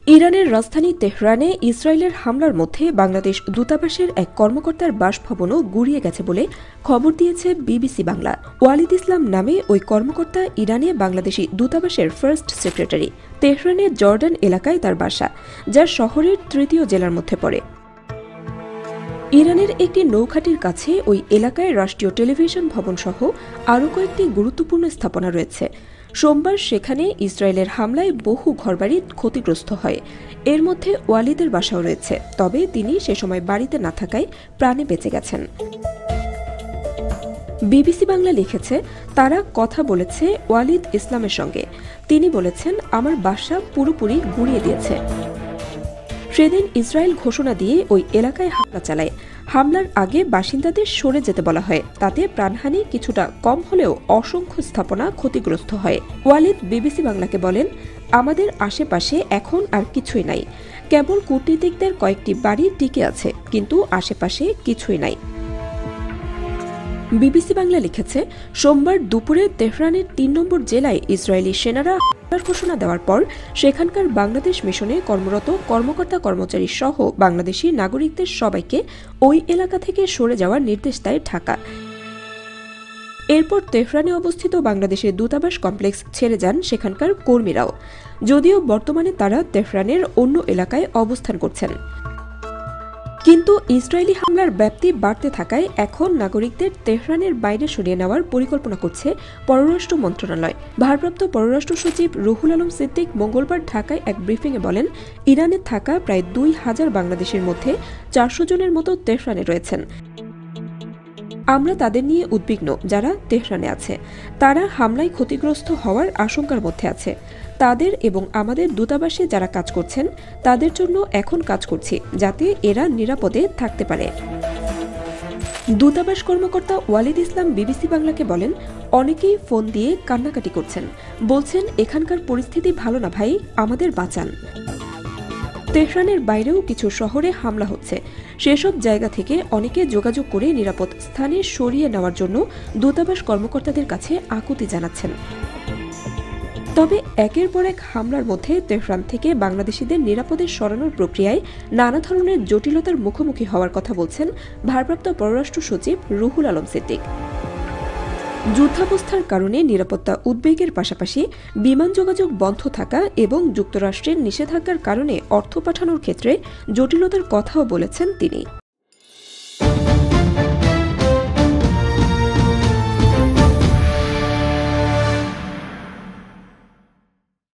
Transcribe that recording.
ইরানের রাজধানী তেহরানে ইসরায়েলের হামলার মধ্যে বাংলাদেশ দূতাবাসের এক কর্মকর্তার বাসভবনও গুঁড়িয়ে গেছে বলে খবর দিয়েছে বিবিসি বাংলা। ওয়ালিদ ইসলাম নামে ওই কর্মকর্তা ইরানে বাংলাদেশি দূতাবাসের ফার্স্ট সেক্রেটারি। তেহরানের জর্ডান এলাকায় তার বাসা, যা শহরের তৃতীয় জেলার মধ্যে পড়ে। ইরানের একটি নৌঘাটির কাছে ওই এলাকায় রাষ্ট্রীয় টেলিভিশন ভবন সহ আরও কয়েকটি গুরুত্বপূর্ণ স্থাপনা রয়েছে। সোমবার সেখানে ইসরায়েলের হামলায় বহু ঘরবাড়ি ক্ষতিগ্রস্ত হয়। এর মধ্যে ওয়ালিদের বাসাও রয়েছে, তবে তিনি সে সময় বাড়িতে না থাকায় প্রাণে বেঁচে গেছেন। বিবিসি বাংলা লিখেছে, তারা কথা বলেছে ওয়ালিদ ইসলামের সঙ্গে। তিনি বলেছেন, আমার বাসা পুরোপুরি গুঁড়িয়ে দিয়েছে। সেদিন ইসরায়েল ঘোষণা দিয়ে ওই এলাকায় হামলা চালায়। হামলার আগে বাসিন্দাদের সরে যেতে বলা হয়, তাতে প্রাণহানি কিছুটা কম হলেও অসংখ্য স্থাপনা ক্ষতিগ্রস্ত হয়। ওয়ালিদ বিবিসি বাংলাকে বলেন, আমাদের আশেপাশে এখন আর কিছুই নাই, কেবল কূটনীতিকদের কয়েকটি বাড়ি টিকে আছে, কিন্তু আশেপাশে কিছুই নাই। বিবিসি বাংলা লিখেছে, সোমবার দুপুরে তেহরানের ৩ নম্বর জেলায় ইসরায়েলি সেনারা হামলার ঘোষণা দেওয়ার পর সেখানকার বাংলাদেশ মিশনে কর্মরত কর্মকর্তা কর্মচারী সহ বাংলাদেশি নাগরিকদের সবাইকে ওই এলাকা থেকে সরে যাওয়ার নির্দেশ দেয় ঢাকা। এরপর তেহরানে অবস্থিত বাংলাদেশের দূতাবাস কমপ্লেক্স ছেড়ে যান সেখানকার কর্মীরাও, যদিও বর্তমানে তারা তেহরানের অন্য এলাকায় অবস্থান করছেন। কিন্তু ইসরায়েলি হামলার ব্যাপ্তি বাড়তে থাকায় এখন নাগরিকদের তেহরানের বাইরে সরিয়ে নেওয়ার পরিকল্পনা করছে পররাষ্ট্র মন্ত্রণালয়। ভারপ্রাপ্ত পররাষ্ট্র সচিব রুহুল আলম সিদ্দিক মঙ্গলবার ঢাকায় এক ব্রিফিংয়ে বলেন, ইরানে থাকা প্রায় ২,০০০ বাংলাদেশের মধ্যে ৪০০ জনের মতো তেহরানে রয়েছেন। আমরা তাদের নিয়ে উদ্বিগ্ন যারা তেহরানে আছে। তারা হামলায় ক্ষতিগ্রস্ত হওয়ার আশঙ্কার মধ্যে আছে। তাদের এবং আমাদের দূতাবাসে যারা কাজ করছেন তাদের জন্য এখন কাজ করছি, যাতে এরা নিরাপদে থাকতে পারে। দূতাবাস কর্মকর্তা ওয়ালিদ ইসলাম বিবিসি বাংলাকে বলেন, অনেকেই ফোন দিয়ে কান্নাকাটি করছেন, বলছেন এখানকার পরিস্থিতি ভালো না ভাই, আমাদের বাঁচান। তেহরানের বাইরেও কিছু শহরে হামলা হচ্ছে। সেসব জায়গা থেকে অনেকে যোগাযোগ করে নিরাপদ স্থানে সরিয়ে নেওয়ার জন্য দূতাবাস কর্মকর্তাদের কাছে আকুতি জানাচ্ছেন। তবে একের পর এক হামলার মধ্যে তেহরান থেকে বাংলাদেশিদের নিরাপদে সরানোর প্রক্রিয়ায় নানা ধরনের জটিলতার মুখোমুখি হওয়ার কথা বলছেন ভারপ্রাপ্ত পররাষ্ট্র সচিব রুহুল আলম সিদ্দিক। যুদ্ধাবস্থার কারণে নিরাপত্তা উদ্বেগের পাশাপাশি বিমান যোগাযোগ বন্ধ থাকা এবং যুক্তরাষ্ট্রের নিষেধাজ্ঞার কারণে অর্থ পাঠানোর ক্ষেত্রে জটিলতার কথাও বলেছেন তিনি।